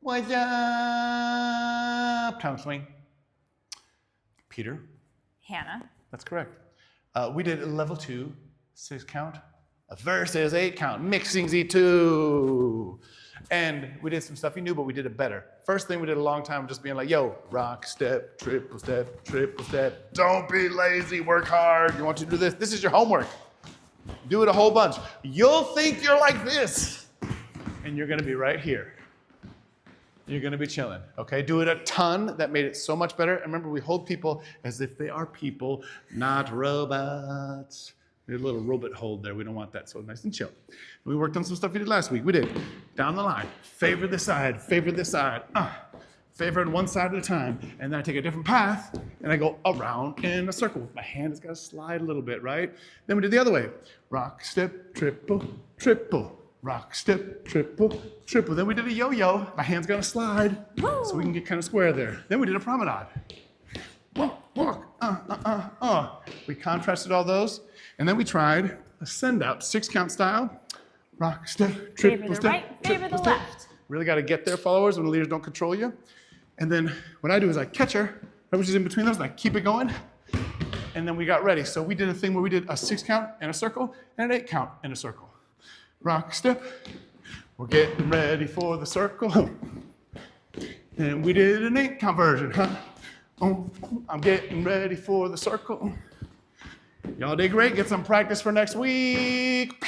What's up? Uptown Swing. Peter. Hannah. That's correct. We did level 2, 6 count versus 8 count, mixing Z2. And we did some stuff you knew, but we did it better. First thing we did a long time was just being like, yo, rock, step, triple step, triple step. Don't be lazy, work hard. You want to do this? This is your homework. Do it a whole bunch. You'll think you're like this, and you're gonna be right here. You're gonna be chilling, okay? Do it a ton. That made it so much better. And remember, we hold people as if they are people, not robots. There's a little robot hold there. We don't want that, so nice and chill. We worked on some stuff we did last week. We did down the line, favor this side, favor this side. Favor on one side at a time. And then I take a different path, and I go around in a circle. My hand has got to slide a little bit, right? Then we did the other way. Rock, step, triple, triple. Rock, step, triple, triple. Then we did a yo-yo. My hand's gonna slide, so we can get kind of square there. Then we did a promenade. Walk, walk, We contrasted all those, and then we tried a send-out, 6 count style. Rock, step, triple, Favor the step, right, favor the left. Really got to get there, followers, when the leaders don't control you. And then what I do is I catch her, which is in between those, and I keep it going. And then we got ready. So we did a thing where we did a 6 count and a circle, and an 8 count and a circle. Rock, step. We're getting ready for the circle. And we did an 8 count version, I'm getting ready for the circle. Y'all did great. Get some practice for next week.